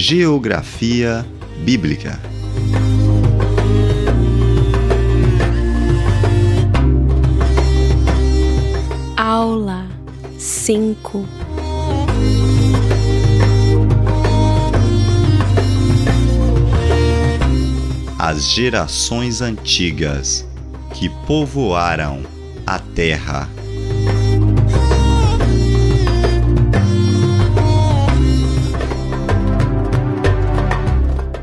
Geografia Bíblica. Aula 5. As gerações antigas que povoaram a terra.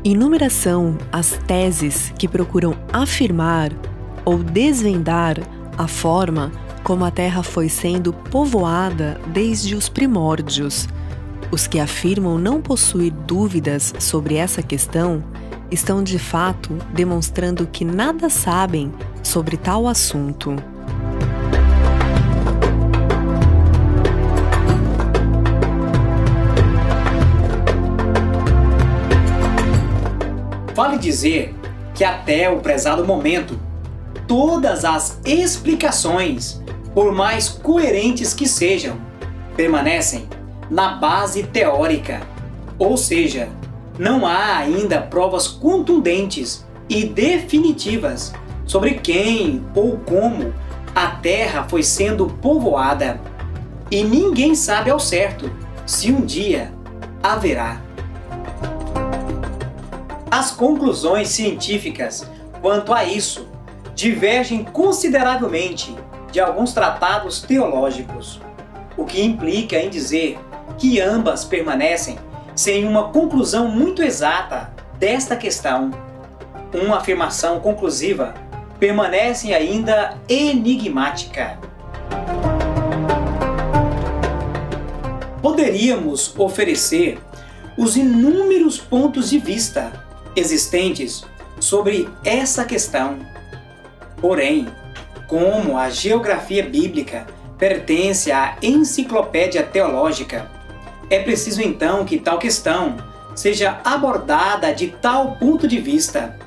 Inúmeras são as teses que procuram afirmar ou desvendar a forma como a Terra foi sendo povoada desde os primórdios. Os que afirmam não possuir dúvidas sobre essa questão estão de fato demonstrando que nada sabem sobre tal assunto. Vale dizer que até o prezado momento, todas as explicações, por mais coerentes que sejam, permanecem na base teórica, ou seja, não há ainda provas contundentes e definitivas sobre quem ou como a Terra foi sendo povoada, e ninguém sabe ao certo se um dia haverá. As conclusões científicas quanto a isso divergem consideravelmente de alguns tratados teológicos, o que implica em dizer que ambas permanecem sem uma conclusão muito exata desta questão. Uma afirmação conclusiva permanece ainda enigmática. Poderíamos oferecer os inúmeros pontos de vista existentes sobre essa questão. Porém, como a geografia bíblica pertence à enciclopédia teológica, é preciso então que tal questão seja abordada de tal ponto de vista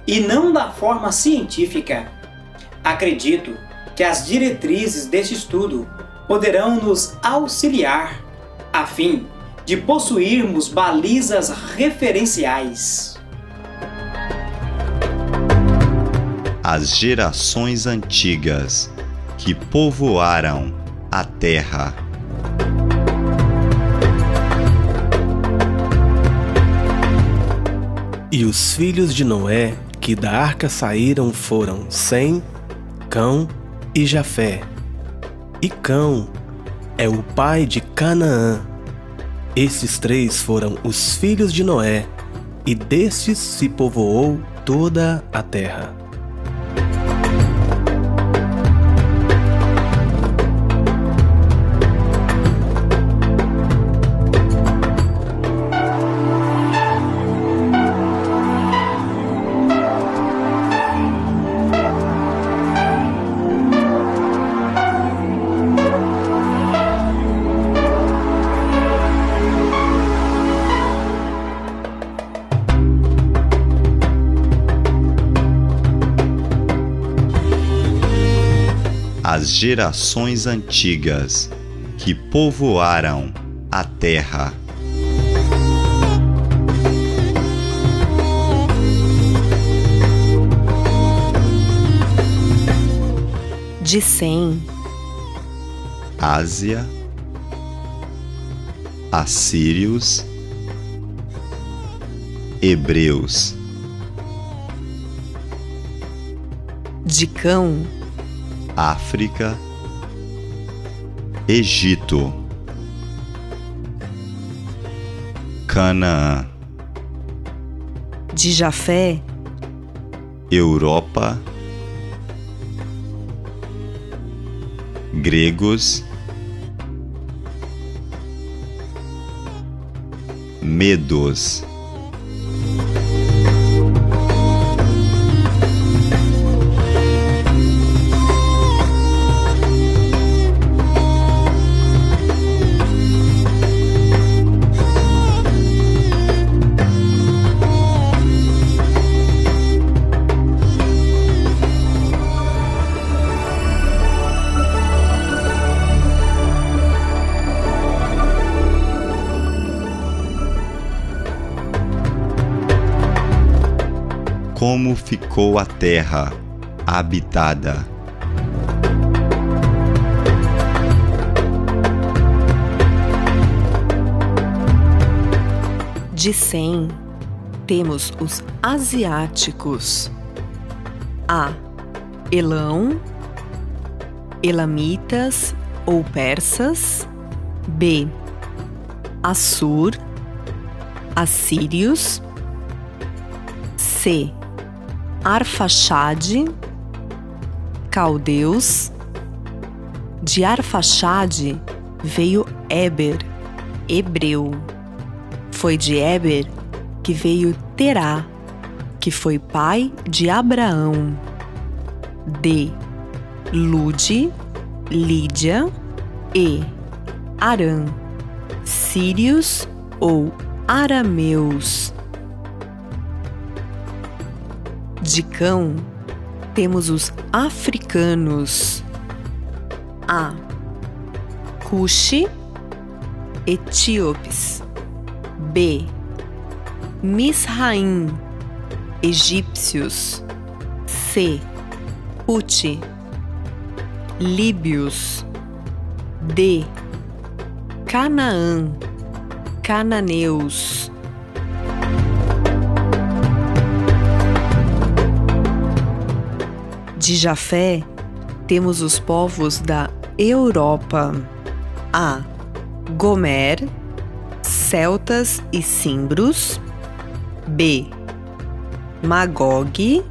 e não da forma científica. Acredito que as diretrizes deste estudo poderão nos auxiliar a fim de possuirmos balizas referenciais. As gerações antigas que povoaram a terra. E os filhos de Noé que da arca saíram foram Sem, Cão e Jafé. E Cão é o pai de Canaã. Esses três foram os filhos de Noé, e destes se povoou toda a terra. As gerações antigas que povoaram a terra. De Sem, Ásia, assírios, hebreus. de Cão, África, Egito, Canaã, de Jafé, Europa, gregos, medos. Como ficou a terra habitada. De Sem, temos os asiáticos. A. Elão, elamitas ou persas. B. Assur, assírios. C. Arfaxade, caldeus. De Arfaxade veio Éber, hebreu. Foi de Éber que veio Terá, que foi pai de Abraão. D. Lude, Lídia e Arã, sírios ou arameus. De Cão, temos os africanos. A. Cuxi, etíopes. B. Misraim, egípcios. C. Puti, líbios. D. Canaã, cananeus. De Jafé, temos os povos da Europa. A. Gomer, celtas e cimbros. B. Magog,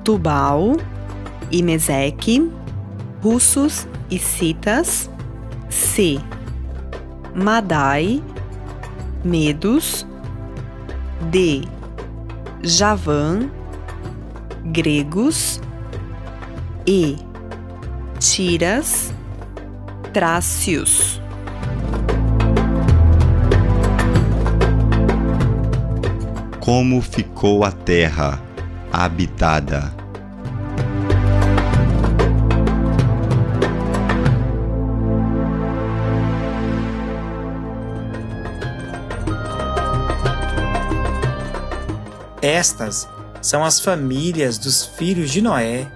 Tubal e Meseque, russos e citas. C. Madai, medos. D. Javã, gregos. E. Tiras, trácios. Como ficou a terra habitada. Estas são as famílias dos filhos de Noé,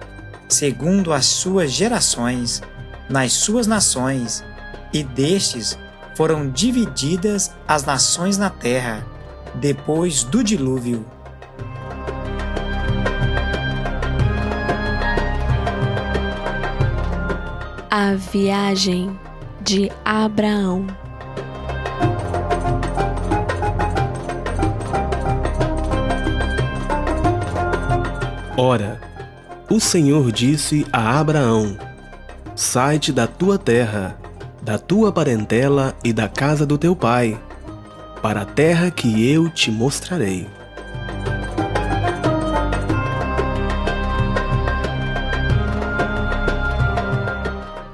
segundo as suas gerações, nas suas nações, e destes foram divididas as nações na terra, depois do dilúvio. A viagem de Abraão. Ora, o Senhor disse a Abraão: Sai-te da tua terra, da tua parentela e da casa do teu pai, para a terra que eu te mostrarei.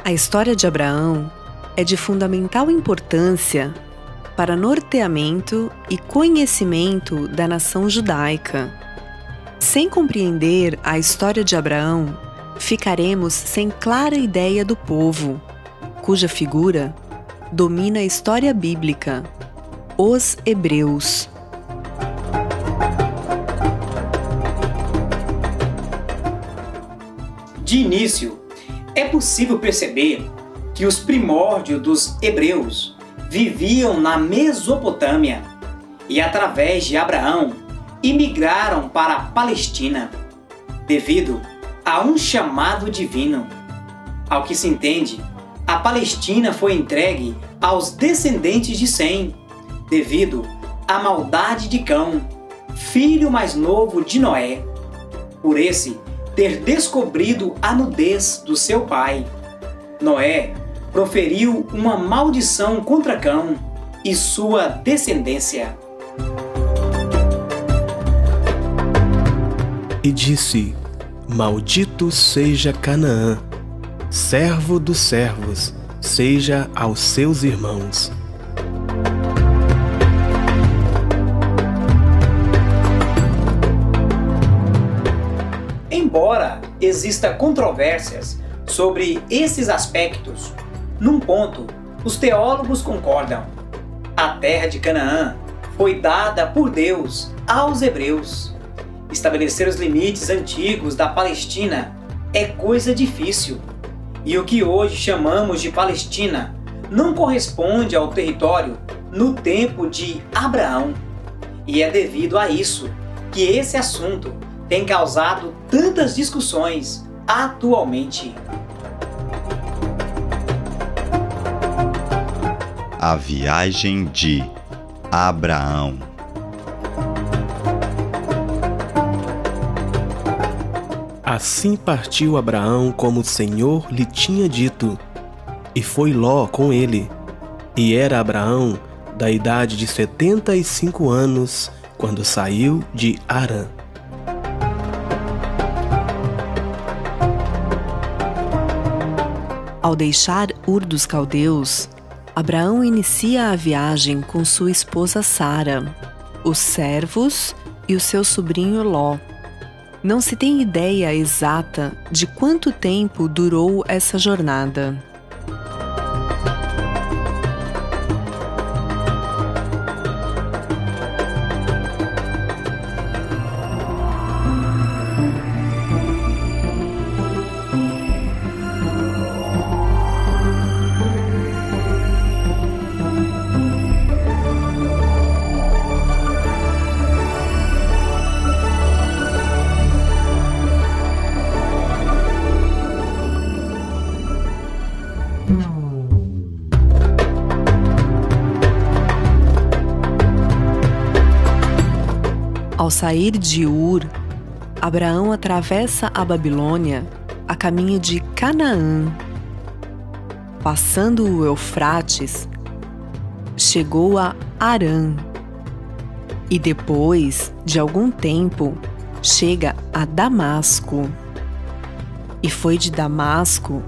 A história de Abraão é de fundamental importância para norteamento e conhecimento da nação judaica. Sem compreender a história de Abraão, ficaremos sem clara ideia do povo, cuja figura domina a história bíblica, os hebreus. De início, é possível perceber que os primórdios dos hebreus viviam na Mesopotâmia e, através de Abraão, imigraram para a Palestina, devido a um chamado divino. Ao que se entende, a Palestina foi entregue aos descendentes de Sem, devido à maldade de Cão, filho mais novo de Noé, por esse ter descobrido a nudez do seu pai. Noé proferiu uma maldição contra Cão e sua descendência. E disse: Maldito seja Canaã, servo dos servos, seja aos seus irmãos. Embora exista controvérsias sobre esses aspectos, num ponto os teólogos concordam: a terra de Canaã foi dada por Deus aos hebreus, Estabelecer os limites antigos da Palestina é coisa difícil. E o que hoje chamamos de Palestina não corresponde ao território no tempo de Abraão. E é devido a isso que esse assunto tem causado tantas discussões atualmente. A viagem de Abraão. Assim partiu Abraão como o Senhor lhe tinha dito, e foi Ló com ele. E era Abraão da idade de 75 anos, quando saiu de Harã. Ao deixar Ur dos Caldeus, Abraão inicia a viagem com sua esposa Sara, os servos e o seu sobrinho Ló. Não se tem ideia exata de quanto tempo durou essa jornada. Ao sair de Ur, Abraão atravessa a Babilônia a caminho de Canaã. Passando o Eufrates, chegou a Harã e depois de algum tempo chega a Damasco. E foi de Damasco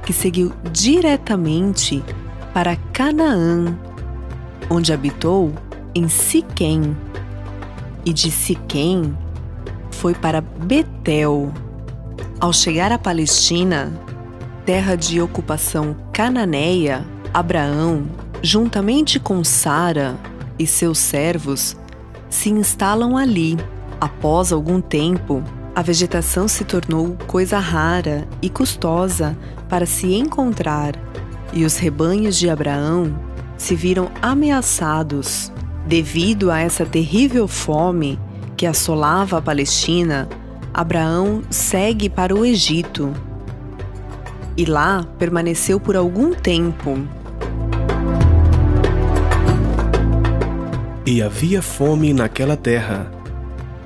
que seguiu diretamente para Canaã, onde habitou em Siquém. E de Siquém foi para Betel. Ao chegar à Palestina, terra de ocupação cananeia, Abraão, juntamente com Sara e seus servos, se instalam ali. Após algum tempo, a vegetação se tornou coisa rara e custosa para se encontrar, e os rebanhos de Abraão se viram ameaçados. Devido a essa terrível fome que assolava a Palestina, Abraão segue para o Egito e lá permaneceu por algum tempo. E havia fome naquela terra,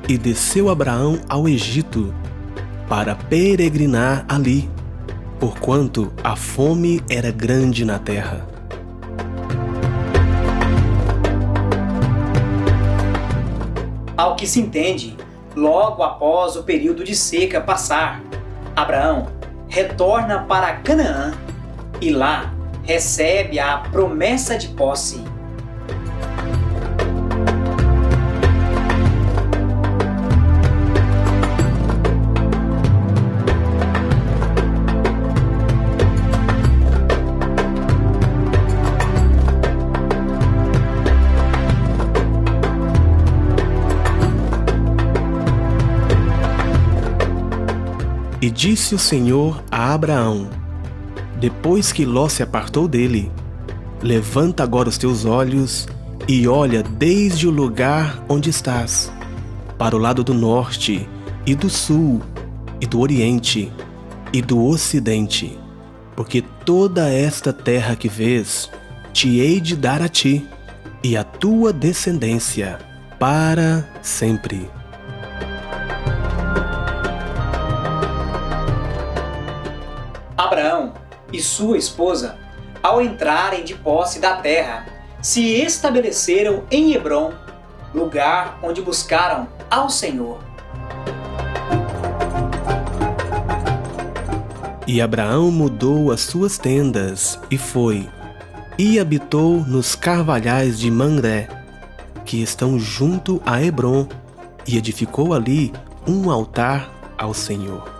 e desceu Abraão ao Egito para peregrinar ali, porquanto a fome era grande na terra. Ao que se entende, logo após o período de seca passar, Abraão retorna para Canaã e lá recebe a promessa de posse. E disse o Senhor a Abraão, depois que Ló se apartou dele: levanta agora os teus olhos e olha desde o lugar onde estás, para o lado do norte, e do sul, e do oriente, e do ocidente, porque toda esta terra que vês, te hei de dar a ti, e à tua descendência, para sempre. Abraão e sua esposa, ao entrarem de posse da terra, se estabeleceram em Hebrom, lugar onde buscaram ao Senhor. E Abraão mudou as suas tendas e foi, e habitou nos carvalhais de Mamré, que estão junto a Hebrom, e edificou ali um altar ao Senhor.